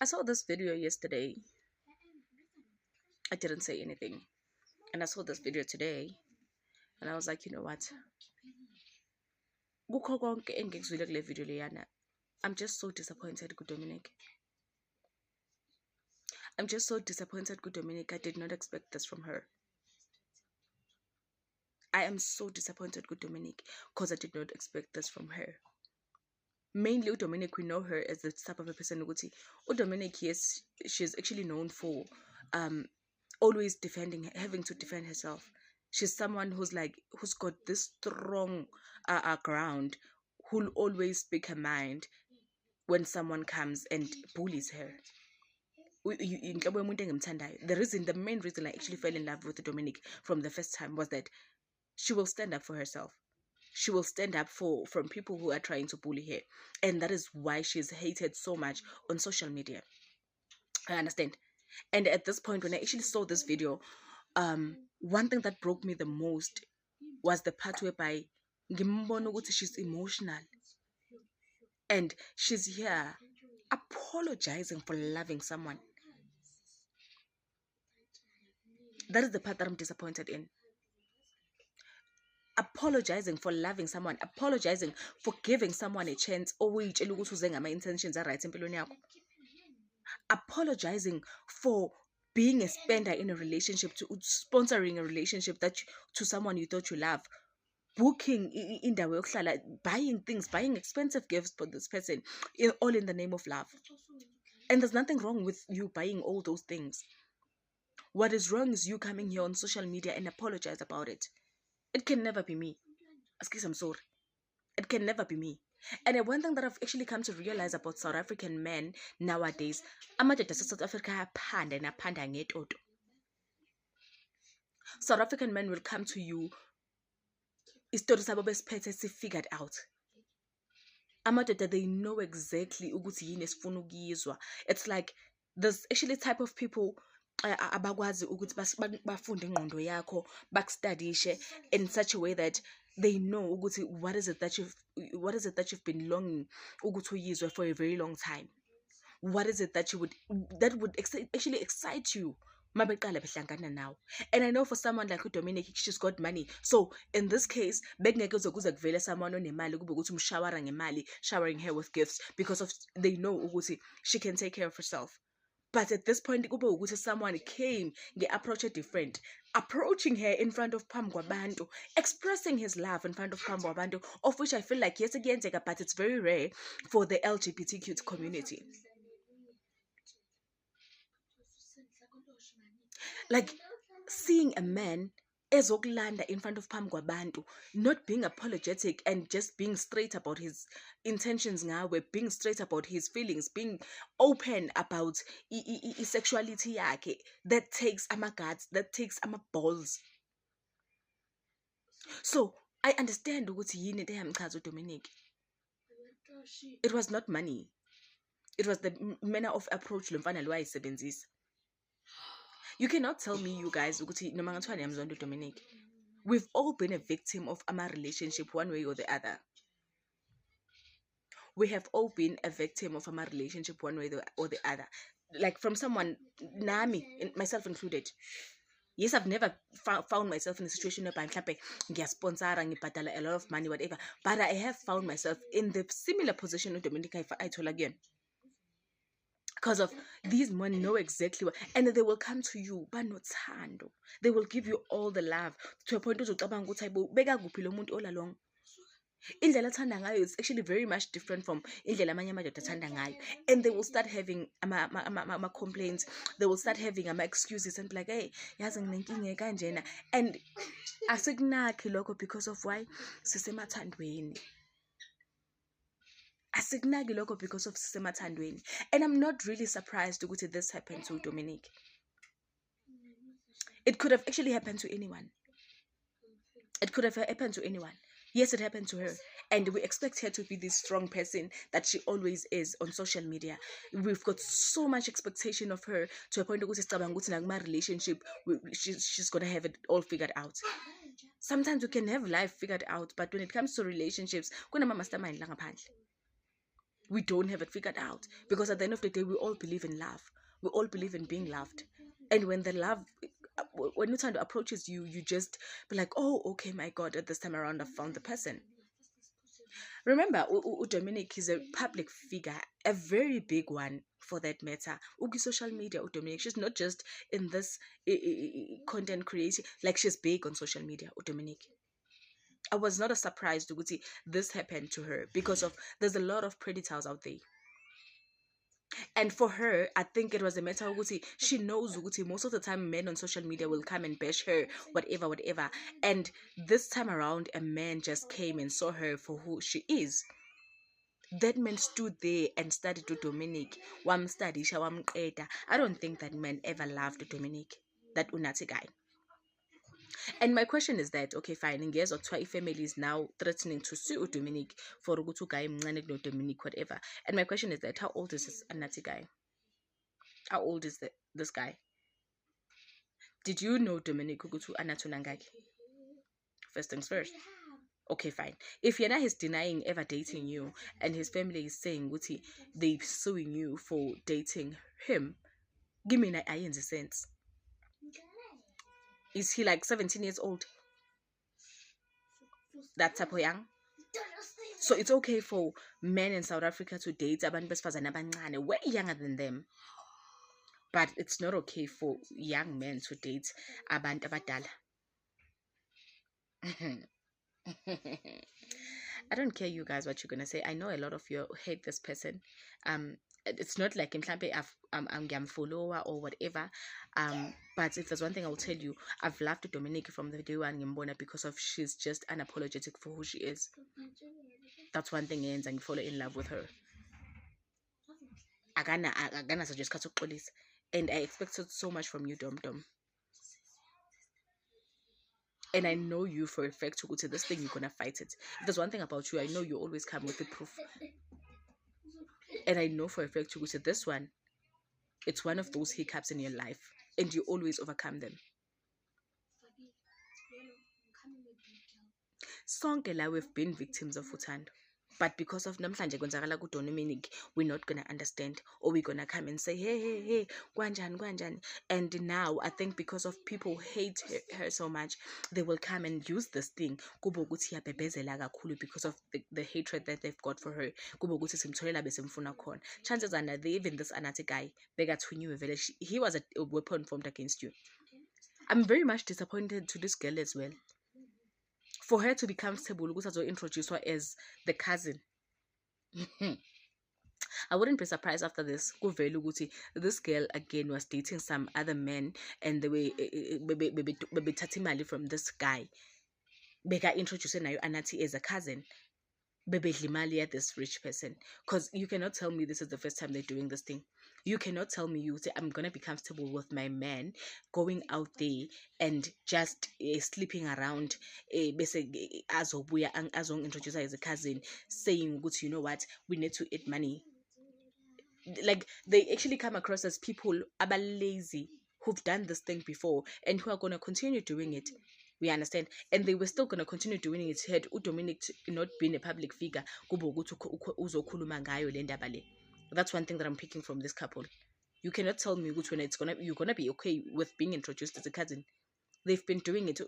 I saw this video yesterday. I didn't say anything. And I saw this video today. And I was like, you know what? Kukho konke engikuzwile kule video leyana. I'm just so disappointed with Dominic. I'm just so disappointed with Dominic. I did not expect this from her. I am so disappointed with Dominic because I did not expect this from her. Mainly Dominic, we know her as the type of a person who Dominic, yes, she's actually known for always having to defend herself. She's someone who's got this strong ground, who'll always speak her mind when someone comes and bullies her. The main reason I actually fell in love with Dominic from the first time was that she will stand up for herself. She will stand up from people who are trying to bully her. And that is why she's hated so much on social media. I understand. And at this point, when I actually saw this video, one thing that broke me the most was the part whereby she's emotional. And she's here apologizing for loving someone. That is the part that I'm disappointed in. Apologizing for loving someone, apologizing for giving someone a chance, intentions are right in apologizing for being a spender in a relationship, to sponsoring a relationship to someone you thought you love, booking in the way, buying things, buying expensive gifts for this person, all in the name of love. And there's nothing wrong with you buying all those things. What is wrong is you coming here on social media and apologize about it. It can never be me. Excuse, I'm sorry. It can never be me. And one thing that I've actually come to realize about South African men nowadays, South Africa South African men will come to you, figured out. They know exactly it's like there's actually type of people abakwazi ukuthi bafunde ingqondo yakho, bakstudishe in such a way that they know ukuthi what is it that you've been longing ukuthi uyizwe for a very long time. What is it that would actually excite you? And I know for someone like Dominic, she's got money. So in this case, someone showering her with gifts because they know she can take care of herself. But at this point, someone came, they approached her different, approaching her in front of Pamgwabantu, expressing his love in front of Pamgwabantu, of which I feel like, yes, again, but it's very rare for the LGBTQ community. Like seeing a man ezokulanda in front of Pamgwabantu, not being apologetic and just being straight about his intentions ngawe, being straight about his feelings, being open about sexuality yakhe, that takes guts, that takes balls. So I understand ukuthi yini eyamchaza Dominic. It was not money. It was the manner of approach lo mfana lo ayisebenzisa. You cannot tell me, you guys, Dominic. We've all been a victim of a relationship one way or the other. We have all been a victim of a relationship one way or the other. Like from someone, Nami, myself included. Yes, I've never found myself in a situation where I'm sponsor and a lot of money, whatever. But I have found myself in the similar position of Dominic I told again. Because of these men know exactly what, and they will come to you, but not handle. They will give you all the love to a point to all along. Indlela athanda ngayo is actually very much different from indlela amanye amadoda athanda ngayo, and they will start having ama complaints. They will start having excuses and be like, hey, yazi nginenkinga kanjena, and asikunaki lokho because of why sisemathandweni. Asikunaki lokho because of sisemathandweni. And I'm not really surprised to go to this happen to Dominic. It could have actually happened to anyone. It could have happened to anyone. Yes, it happened to her. And we expect her to be this strong person that she always is on social media. We've got so much expectation of her to a point where my relationship, she's going to have it all figured out. Sometimes we can have life figured out, but when it comes to relationships, We don't have it figured out, because at the end of the day, we all believe in love. We all believe in being loved. And when the love, when Uthando approaches you, you just be like, oh, okay, my God, at this time around, I found the person. Remember, Dominic is a public figure, a very big one for that matter. Uki social media, Dominic, she's not just in this content creation, like she's big on social media, Dominic. I was not a surprise to see this happened to her, because of there's a lot of predators out there. And for her, I think it was a matter of Uguti. She knows Uguti. Most of the time, men on social media will come and bash her, whatever. And this time around, a man just came and saw her for who she is. That man stood there and studied to Dominic. Wam study, shawam qeda. I don't think that man ever loved Dominic, that Unati guy. And my question is that, okay, fine, in years or 2 family is now threatening to sue Dominic for Ugutu guy, no Dominic, whatever. And my question is that, how old is this Anati guy? How old is this guy? Did you know Dominic Ugutu Anatunangaki? First things first. Okay, fine. If Yana is denying ever dating you, and his family is saying Guti, they suing you for dating him, give me an eye in the sense. Is he like 17 years old? That's a young. So it's okay for men in South Africa to date abantu besifazane abancane way younger than them. But it's not okay for young men to date abantu abadala. I don't care, you guys, what you're gonna say. I know a lot of you hate this person. It's not like in I'm follower or whatever. But if there's one thing I'll tell you, I've loved Dominique from the day one Mbona, because of she's just unapologetic for who she is. That's one thing ends and fall in love with her. Agana suggest police, and I expected so much from you, Dom. And I know you for a fact to go to this thing, you're gonna fight it. If there's one thing about you, I know you always come with the proof. And I know for a fact to go to this one, it's one of those hiccups in your life, and you always overcome them. Sonke la we've been victims of uthando. But because of namhlanje kwenzakala kuDominic, we're not gonna understand, or we're gonna come and say, hey, kwanjani. And now I think because of people hate her so much, they will come and use this thing. Because of the hatred that they've got for her. Chances are that even this another guy, he was a weapon formed against you. I'm very much disappointed to this girl as well. For her to be comfortable, to introduce her as the cousin. I wouldn't be surprised after this. This girl again was dating some other men, and they were tatimali from this guy. Bega introducing Anati as a cousin. Bebe Limali at this rich person. Because you cannot tell me this is the first time they're doing this thing. You cannot tell me you say I'm gonna be comfortable with my man going out there and just sleeping around. As introduce her as a cousin, saying, "Good, you know what? We need to eat money." Like they actually come across as people are lazy who've done this thing before and who are gonna continue doing it. We understand, and they were still gonna continue doing it had Dominic not been a public figure. That's one thing that I'm picking from this couple. You cannot tell me which when you're gonna be okay with being introduced as a cousin. They've been doing it.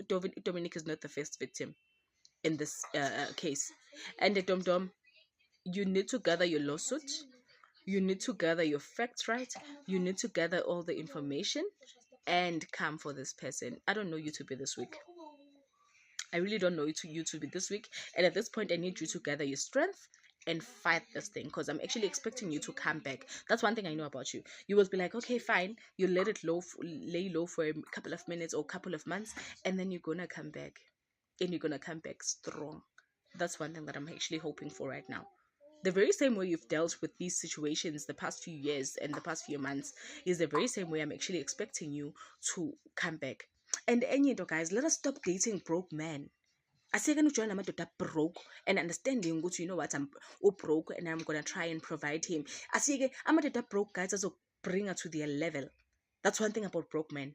Dominic is not the first victim in this case. And the Dom, you need to gather your lawsuit. You need to gather your facts right. You need to gather all the information and come for this person. I don't know you to be this week. I really don't know you to be this week. And at this point, I need you to gather your strength and fight this thing, because I'm actually expecting you to come back. That's one thing I know about you. You will be like, okay, fine. You let it lay low for a couple of minutes or a couple of months, and then you're gonna come back, and you're gonna come back strong. That's one thing that I'm actually hoping for right now. The very same way you've dealt with these situations the past few years and the past few months is the very same way I'm actually expecting you to come back. And guys, let us stop dating broke men. I say to join amadoda broke and understanding what you know what I'm broke and I'm gonna try and provide him. I say amadoda broke guys also bring her to their level. That's one thing about broke men.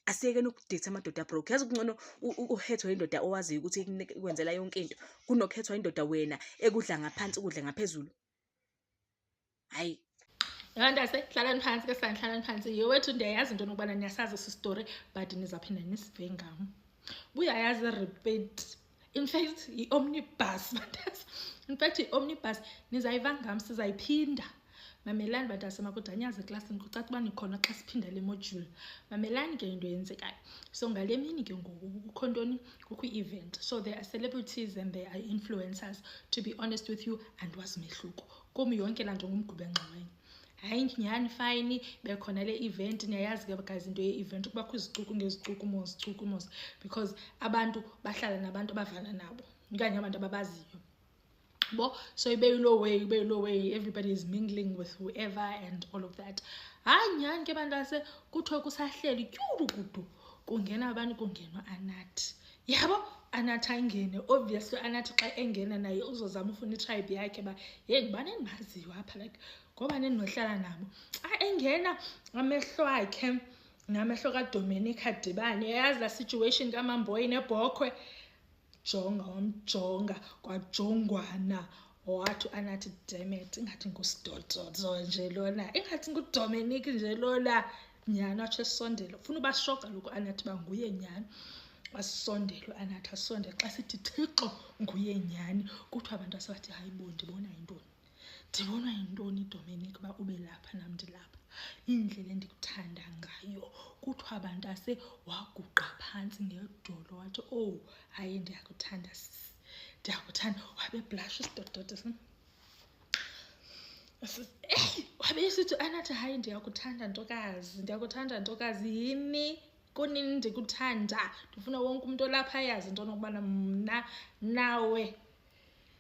Asiyeke ukudate amadoda broke. Yazi kungcono ukhethwe indoda owaziyo ukuthi ikwenzela yonke into kunokhethwa indoda wena ekudla ngaphansi ukudla ngaphezulu. hayi. Yandase hlalani phansi ke sanhlalani phansi yewethu ndiyayazi into nokubana niyasazi isistory but nizaphinda nisive ngam. Buyayazi repeat. In fact i-omnibus bantase. In fact i-omnibus nizayiva ngam sizayiphinda. Mamelani bantase makudanyaze eklasini kucaca uba nikhona xa siphinda le module. Mamelani ke into eyenzekayo. So ngale mini ke ngoku kukho ntoni kukho i-event. So there are celebrities and there are influencers. To be honest with you andiwazi mehluko. Kum yonke laa nto ngumgubengxawenye. Hayi nyhani fine bekhona le event niyayazi ke guys into ye-event ukuba kho izicuku ngezicuku mos because abantu bahlala nabantu abavana nabo okanye abantu ababaziyo bo. So ibe yiloo way everybody is mingling with whoever and all of that. Hayi nyhani ke bantase kuthiwe kusahleli tyurukudu kungena abantu kungenwa Anathi. Yabo Anathi ayingene obviously Anathi xa engena naye uzozama ufuna itribe yakhe ba hey ngibane endimaziyo apha like ngoba nendinohlala nabo. Engena amehlo akhe namehlo kaDominic adibane. Yazi la situation kaMamboyi nebhokhwe jonga wamjonga kwajongwana wathi Anathi dammit ingathi ngusidododo nje lona ingathi nguDominic nje lona nyana atsho esondela ufuna ubashoka lokhu Anathi banguye nyani basondele Anathi asondele xa sithi Thixo nguye nyani kuthiwa abantu asabathi hayi bo ndibona yintoni Dominic ba ube lapha nam ndilapha indlela endikuthanda ngayo kuthiwa abantu ase waguqa phantsi ngedolo wathi oh hayi ndiyakuthanda wabe blush isidododo wabe esithi Anathi hayi ndiyakuthanda ntokazi yini kunini ndikuthanda ndifuna wonke umuntu olapha ayazi into nokubana mna nawe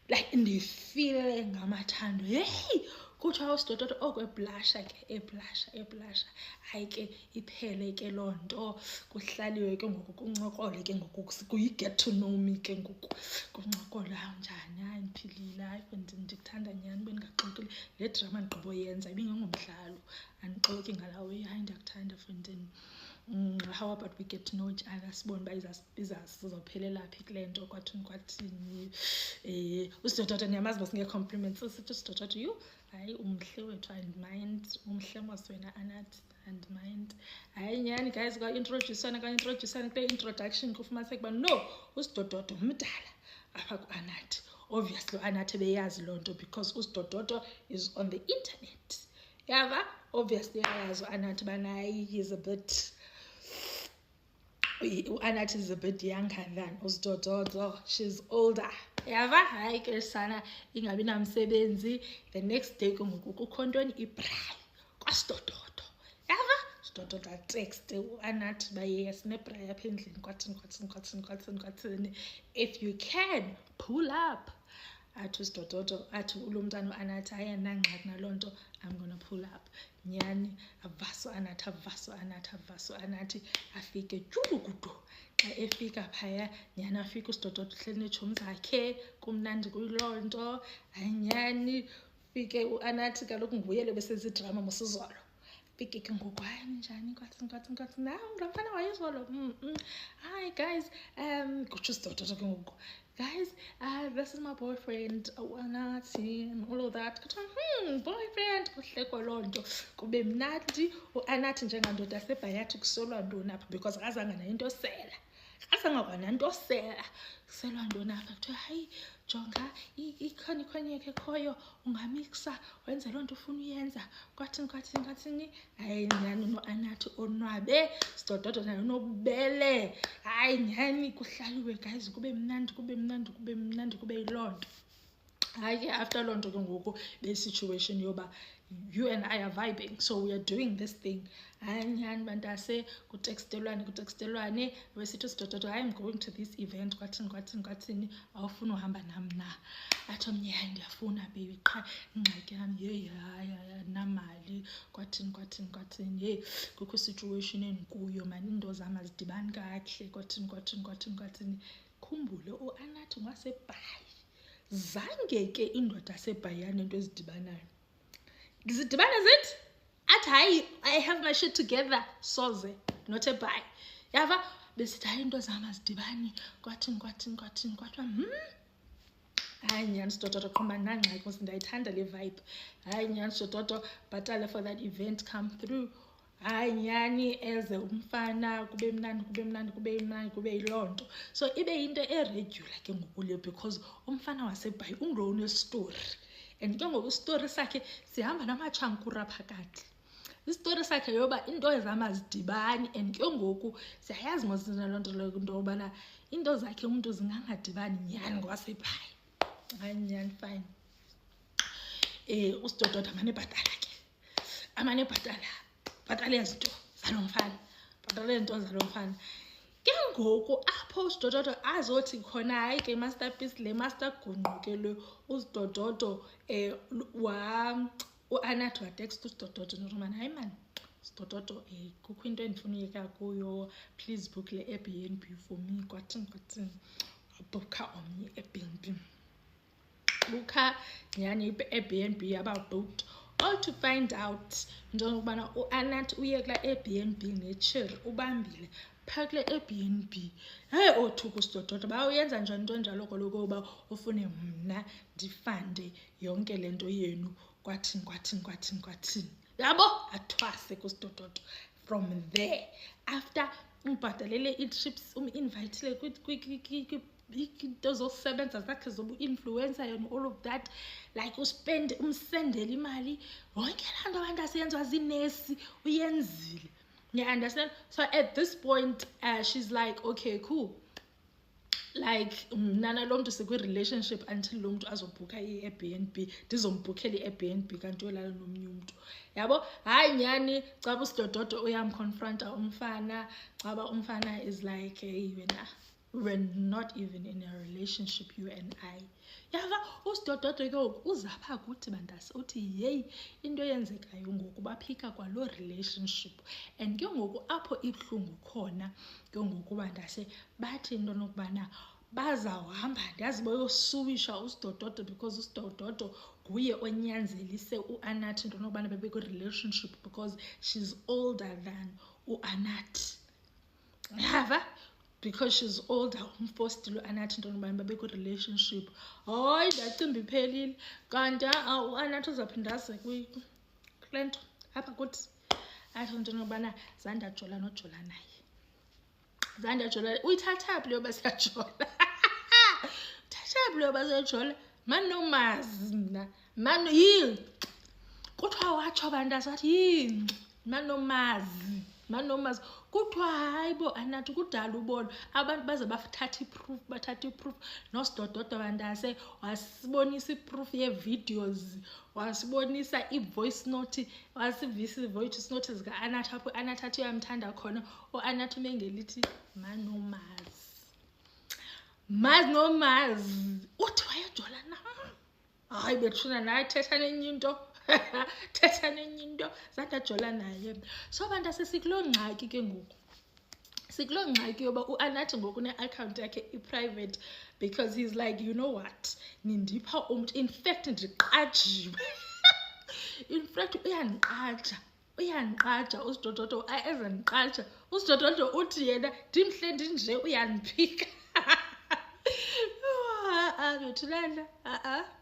like ndifile ngamathando hey kuthiwa usidododo oko eblasha ke eblasha hayi ke iphele ke loo nto kuhlaliwe ke ngoku kuncokole ke ngoku kuyi-get to know me ke ngoku kuncokola njani hayi ndiphilile hayi ndikuthanda nyani bendingaxokile le drama ndigqiboyenza ibingengomdlalo andixoki ngalawe hayi ndiyakuthanda fondini. How about we get to know each other sibone uba sizawuphelela phi kule nto kwathini usidododo ndiyamazi basingee-compliments sithi usidododo you hayi umhle wethu and mind umhle mos wena Anathi and mind hayi nyani guys kwaintroduceyana kule introduction kufumaniseka uba no usidododo mdala apha ku-Anathi. Obviously Anathi beyazi loo nto because usidododo is on the internet yava obviously ayazi Anathi banayi he's a bit Anathi is a bit younger than usidododo she's older yava hayi ke sana ingabi namsebenzi the next day ke ngoku kukho ntoni ibrayi kwasidododo yava sidododo atext Anathi uba yes nebrayi apha endlini kwathini if you can pull up athi usidododo athi ulo mntana uAnathi hayi andinangxaki naloo nto I'm gonna pull up nyani avaso Anathi afike tyulukudu xa efika phaya nyani afike usidododo uhleli neetshomi zakhe kumnandi kuyiloo nto hayi nyani fike uAnathi kaloku nguye le besenzidrama mosizolo fike ke ngoku hayi njani kwathini nawe ngamfana wayizolo hi guys kutsho usidododo ke ngoku guys this is my boyfriend uAnathi and all of that kuthiwa boyfriend kuhlekwa loo nto kube mnandi uAnathi njengandoda asebhayathi kusolwa ntoni apha because akazanga nayo into sela kuselwa ntoni apha kuthiwa hayi jonga ikhonyekhe khoyo ungamiksa wenze loo nto ufuna uyenza kwathini hayi nyani noAnathi onwabe sidododo nayo nobubele hayi nyani kuhlaliwe guys kube mnandi kube yiloo nto hayi ke after loo nto ke ngoku be-situation yoba you and I are vibing so we are doing this thing hayi nyani bantase kutextelwane wesithi usidododo I'm going to this event kwathini awufuna uhamba nam na athi omnye hayi ndiyafuna baby qha ingxaki yam yeyi hayi andinamali kwathini yeyi kukho situation endikuyo mani into zam azidibani kakuhle kwathini khumbule uAnathi ngwasebhayi zange ke indoda asebhayane into ezidibanayo zidibana zithi athi hayi I have my shit together soze not a buy yava besithi hayi into zam azidibani kwathini kwathiwa hayi nyani sidododo khoma nangxaki because ndayithanda le vibe. Hayi nyani sidododo bhatale for that event, come through. Hayi nyani eze umfana kube mnandi kube yiloo nto. So ibe yinto eregular ke ngoku le, because umfana waseBhayi ungulo unestory, and ke ngoku istori sakhe sihamba namatshankura phakathi. Istori sakhe yoba into zamazidibani, and ke ngoku siyayazi mosina loo nto leyo into yobana into zakhe umntu zingangadibani nyani ngwaseBhayi. Hayi nyani fine. Usidododo amane bhatala ke, amane bhatala izinto zalo mfana, bhatala izinto zalo mfana. Ke ngoku apho usidododo azothi khona hayi ke masterpiece le master gungqu ke lo usidododo uAnathi watext usidododo norman, hayi man sidododo kukho into endifuna uyeka kuyo, please book le Airbnb for me. Kwathini wabhukha omnye Airbnb, bukha nyani i-Airbnb yaba-booked, all to find out into yokubana uAnathi uye kula Airbnb neChiri ubambile phaa kule Airbnb. Hey othuka usidododo bawuyenza njani into enjalo kaloku uba ufune mna ndifande yonke le nto yenu, kwathini yabo, athwase kusidododo. From there after umbhatalele ii-trips, uminvayithile into zokusebenza zakhe zobu-influencer and all of that, like umsendele imali, yonke laa nto abantu aseyenziwa ziinesi uyenzile. You understand? So at this point she's like, okay cool, like mna lo mntu sikwi-relationship until lo mntu azobhukha i-Airbnb, ndizombhukhela i-Airbnb kanti uyolala nomnye umntu, yabo. Hayi nyani caba usidododo uyamconfronta umfana, caba umfana is like, hey wena, we're not even in a relationship you and I. Yava usidododo ke ngoku uzapha kuthi bandase uthi yeyi into eyenzekayo ngoku baphika kwaloo relationship, and ke ngoku apho ibuhlungu khona ke ngoku bandase bathi into nokubana bazawuhamba ndazi boyosuwisha usidododo, because usidododo nguye onyanzelise uAnathi into nokubana bebe kwi-relationship because she's older than uAnathi, yava, because she's older. Umfostile uAnathi into nokubana babe kwi-relationship. Hayi ndacimba iphelile, kanti uAnathi uzaphinda aze kule nto apha kuthi athi into nokubana zandajola nojola naye, zandajola. Uyithathaphi leyo basiyajola thathaphi leyo basiyajola mani nomazi mna, mani yini kuthiwa watsho bandase wathi yini mani nomazi kuthiwa hayi bo Anathi kudala ubona abantu baze bathatha iproof nosidododo bandase wasibonisa iproof yevideos, wasibonisa i-voice note, wasivisa i-voice note zika-Anathi apho uAnathi athi uyamthanda khona, uAnathi umengelithi mazi uthi wayojola na. Hayi bethuna naye thetha nenye into thetha nenye into zandajola naye. So bandase sikuloo ngxaki ke ngoku, sikuloo ngxaki yoba uAnathi ngoku ne-account yakhe i-private, because he's like, you know what, nindipha umntu, in fact ndiqajiwe in fact uyandiqaja usidododo, ezandiqaja usidododo uthi yena ndimhle ndinje uyandiphika. Bethulana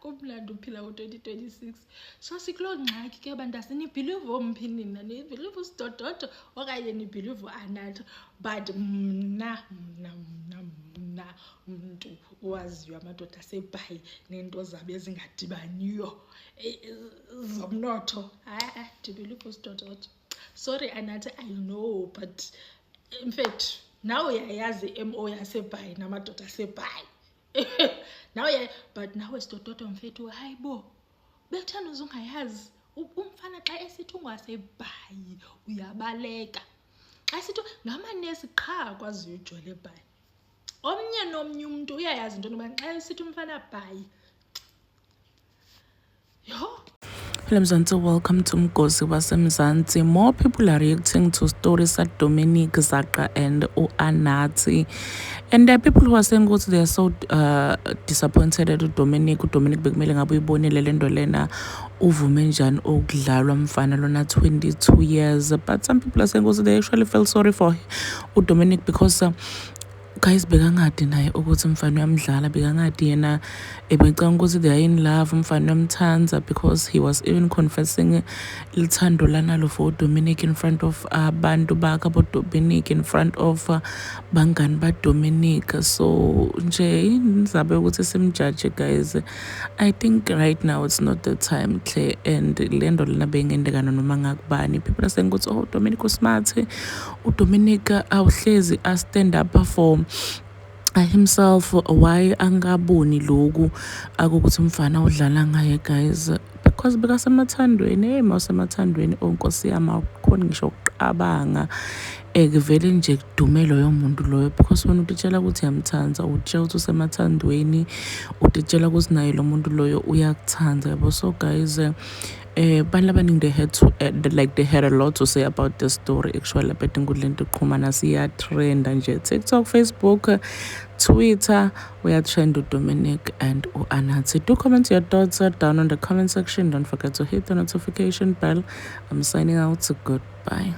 kumlando uphila ku-2026. So sikuloo ngxaki ke bandase nibhilive omphi nina, nibhilive usidododo okanye nibhilive uAnathi. But mna umntu owaziyo amadoda aseBhayi neento zabo ezingadibaniyo zomnotho, ndibhilive usidododo. Sorry Anathi, I know, but in fact now uyayazi i-MO yaseBhayi namadoda aseBhayi. Now yeah, but nawe sidododo mfethu, hayi bo bekuthanda uzungayazi umfana xa esithi ungaseBhayi uyabaleka, xa sithi ngamanesi qha kwaziyo ujola eBhayi. Omnye nomnye umntu uyayazi into yokuba xa esithi umfana Bhayi yo. Hello Mzansi, welcome to Mgosi waseMzansi. More people are reacting to stories at Dominic Zaqa and uAnathi. And there are people who are saying that they are so disappointed at Dominic bekumele ngabe uyibonile le nto lena uvume njani ukudlalwa mfana lona 22 years. But some people are saying that they actually feel sorry for Dominic because guys, bekangadi naye ukuthi umfana uyamdlala, bekangadi yena ebecanga ukuthi they are in love, umfana uyamthanda, because he was even confessing lithando lanalo for Dominic in front of abantu bakhe Dominic, in front of bangani Dominic. So nje nizabe ukuthi simjudge guys. I think right now it's not the time hle, and lento lena beyingendekana noma ngakubani. People are saying ukuthi oh Dominic usmart, Dominic awuhlezi a stand up for himself, why angaboni loku akukuthi umfana udlala ngaye guys, because bekasemathandweni. Mawusemathandweni onkosi yami awukhoni ngisho ukuqabanga ekuvele nje kudume loyo muntu loyo, because wena utitshela ukuthi uyamthanda, utshela ukuthi usemathandweni, utitshela ukuthi naye lo muntu loyo uyakuthanda yabo. So guys, abantu abaningi they had to they had a lot to say about the story actually. But ngudlento qhumana siya trend nje TikTok, Facebook, Twitter, we are trend Dominic and Anathi. Do comment your thoughts down on the comment section. Don't forget to hit the notification bell. I'm signing out. Goodbye.